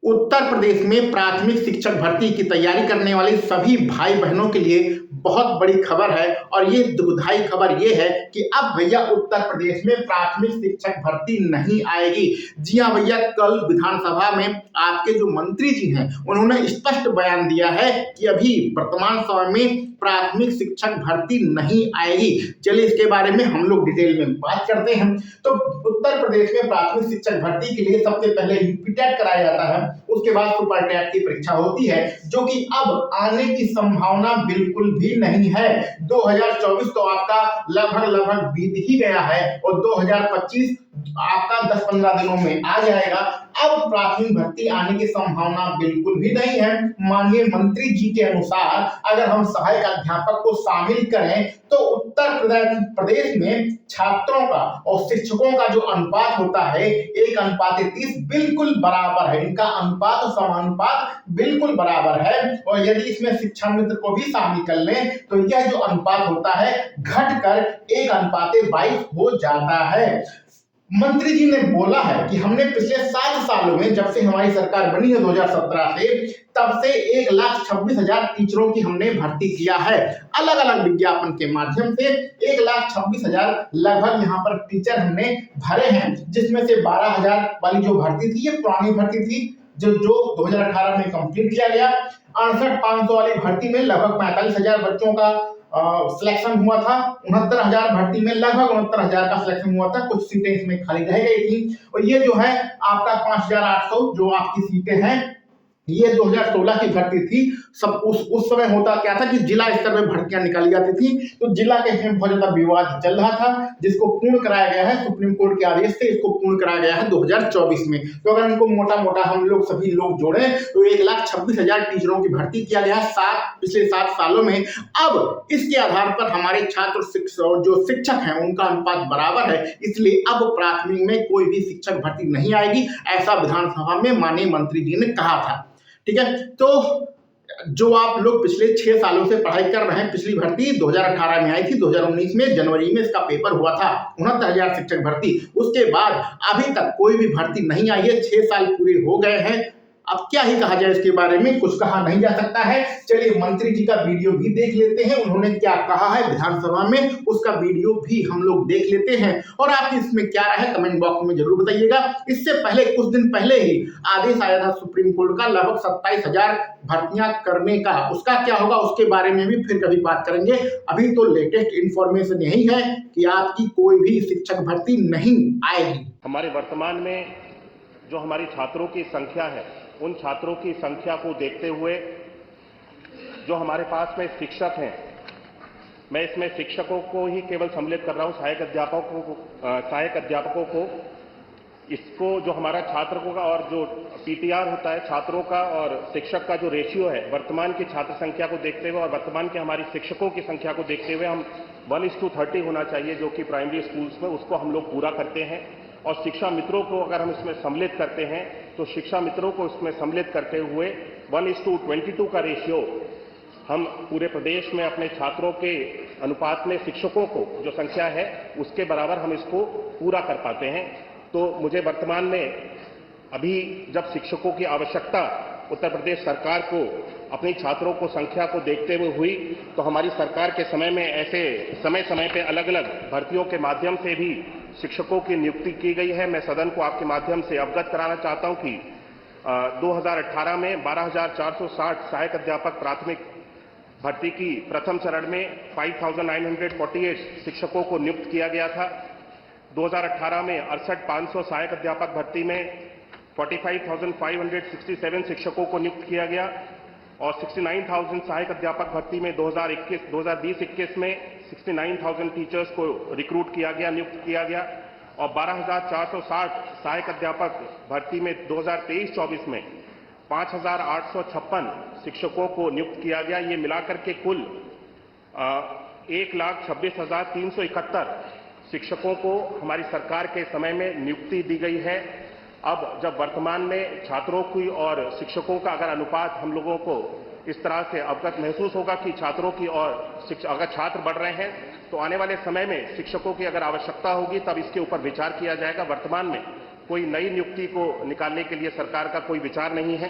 उत्तर प्रदेश में प्राथमिक शिक्षक भर्ती की तैयारी करने वाले सभी भाई बहनों के लिए बहुत बड़ी खबर है और ये दुखदाई खबर ये है कि अब भैया उत्तर प्रदेश में प्राथमिक शिक्षक भर्ती नहीं आएगी। जी हाँ भैया, कल विधानसभा में आपके जो मंत्री जी हैं उन्होंने स्पष्ट बयान दिया है कि अभी वर्तमान समय में प्राथमिक शिक्षक भर्ती नहीं आएगी। चलिए इसके बारे में हम लोग डिटेल में बात करते हैं। तो उत्तर प्रदेश में प्राथमिक शिक्षक भर्ती के लिए सबसे पहले यूपीटेट कराया जाता है, उसके बाद सुपर टेट की परीक्षा होती है, जो कि अब आने की संभावना बिल्कुल भी नहीं है। 2024 तो आपका लगभग बीत ही गया है और 2025 आपका 10-15 दिनों में आ जाएगा। अब प्राथमिक भर्ती आने की संभावना बिल्कुल भी नहीं है। माननीय मंत्री जी के अनुसार अगर हम सहायक अध्यापक को शामिल करें तो उत्तर प्रदेश में छात्रों का और शिक्षकों का जो अनुपात होता है 1:30 बिल्कुल बराबर है। इनका अनुपात और समानुपात बिल्कुल बराबर है और यदि इसमें शिक्षा मित्र को भी शामिल कर लें तो यह जो अनुपात होता है घटकर 1:22 हो जाता है। मंत्री जी ने बोला है कि हमने पिछले 7 सालों में, जब से हमारी सरकार बनी है 2017 से, तब से 1,26,000 टीचरों की हमने भर्ती किया है। अलग अलग विज्ञापन के माध्यम से 1,26,000 लगभग यहाँ पर टीचर हमने भरे हैं, जिसमें से 12,000 वाली जो भर्ती थी ये पुरानी भर्ती थी जो 2018 में कंप्लीट किया गया। 68,500 वाली भर्ती में लगभग 45,000 बच्चों का सिलेक्शन हुआ था। 69,000 भर्ती में लगभग 69,000 का सिलेक्शन हुआ था। कुछ सीटें इसमें खाली रह गई थी और ये जो है आपका 5,800 जो आपकी सीटें हैं ये 2016 की भर्ती थी। सब उस समय होता क्या था कि जिला स्तर में भर्तियां निकाली जाती थी, तो जिला के इसमें बहुत ज्यादा विवाद चल रहा था, जिसको पूर्ण कराया गया है सुप्रीम कोर्ट के आदेश से। इसको पूर्ण कराया गया है 2024 में। तो अगर इनको मोटा मोटा हम लोग सभी लोग जोड़े तो 1,26,000 टीचरों की भर्ती किया गया पिछले 7 सालों में। अब इसके आधार पर हमारे छात्र जो शिक्षक हैं उनका अनुपात बराबर है, इसलिए अब प्राथमिक में कोई भी शिक्षक भर्ती नहीं आएगी, ऐसा विधानसभा में माननीय मंत्री जी ने कहा था। ठीक है, तो जो आप लोग पिछले 6 सालों से पढ़ाई कर रहे हैं, पिछली भर्ती 2018 में आई थी, 2019 में जनवरी में इसका पेपर हुआ था, 69,000 शिक्षक भर्ती। उसके बाद अभी तक कोई भी भर्ती नहीं आई है। 6 साल पूरे हो गए हैं। अब क्या ही कहा जाए इसके बारे में, कुछ कहा नहीं जा सकता है। चलिए मंत्री जी का वीडियो भी देख लेते हैं, उन्होंने क्या कहा है विधानसभा में, उसका वीडियो भी हम लोग देख लेते हैं और आप इसमें क्या राय है कमेंट बॉक्स में जरूर बताइएगा। इससे पहले कुछ दिन पहले ही आदेश आया था सुप्रीम कोर्ट का लगभग 27,000 भर्तियां करने का, उसका क्या होगा उसके बारे में भी फिर कभी बात करेंगे। अभी तो लेटेस्ट इंफॉर्मेशन यही है कि आपकी कोई भी शिक्षक भर्ती नहीं आएगी। हमारे वर्तमान में जो हमारी छात्रों की संख्या है, उन छात्रों की संख्या को देखते हुए जो हमारे पास में शिक्षक हैं, मैं इसमें शिक्षकों को ही केवल सम्मिलित कर रहा हूं, सहायक अध्यापकों को, इसको जो हमारा छात्रों का और जो पीटीआर होता है छात्रों का और शिक्षक का जो रेशियो है, वर्तमान की छात्र संख्या को देखते हुए और वर्तमान के हमारी शिक्षकों की संख्या को देखते हुए हम 1:30 होना चाहिए, जो कि प्राइमरी स्कूल्स में उसको हम लोग पूरा करते हैं। और शिक्षा मित्रों को अगर हम इसमें सम्मिलित करते हैं तो शिक्षा मित्रों को इसमें सम्मिलित करते हुए 1:22 का रेशियो हम पूरे प्रदेश में अपने छात्रों के अनुपात में शिक्षकों को जो संख्या है उसके बराबर हम इसको पूरा कर पाते हैं। तो मुझे वर्तमान में अभी जब शिक्षकों की आवश्यकता उत्तर प्रदेश सरकार को अपनी छात्रों को संख्या को देखते हुए हुई, तो हमारी सरकार के समय में ऐसे समय समय पे अलग अलग भर्तियों के माध्यम से भी शिक्षकों की नियुक्ति की गई है। मैं सदन को आपके माध्यम से अवगत कराना चाहता हूं कि 2018 में 12,460 सहायक अध्यापक प्राथमिक भर्ती की प्रथम चरण में 5,948 शिक्षकों को नियुक्त किया गया था। 2018 में 68,500 सहायक अध्यापक भर्ती में 45,567 शिक्षकों को नियुक्त किया गया और 69,000 सहायक अध्यापक भर्ती में 2020-21 में 69,000 टीचर्स को रिक्रूट किया गया, नियुक्त किया गया और 12,460 सहायक अध्यापक भर्ती में 2023-24 में 5,856 शिक्षकों को नियुक्त किया गया। ये मिलाकर के कुल 1,26,371 शिक्षकों को हमारी सरकार के समय में नियुक्ति दी गई है। अब जब वर्तमान में छात्रों की और शिक्षकों का अगर अनुपात हम लोगों को इस तरह से अवगत महसूस होगा कि छात्रों की और अगर छात्र बढ़ रहे हैं तो आने वाले समय में शिक्षकों की अगर आवश्यकता होगी तब इसके ऊपर विचार किया जाएगा। वर्तमान में कोई नई नियुक्ति को निकालने के लिए सरकार का कोई विचार नहीं है।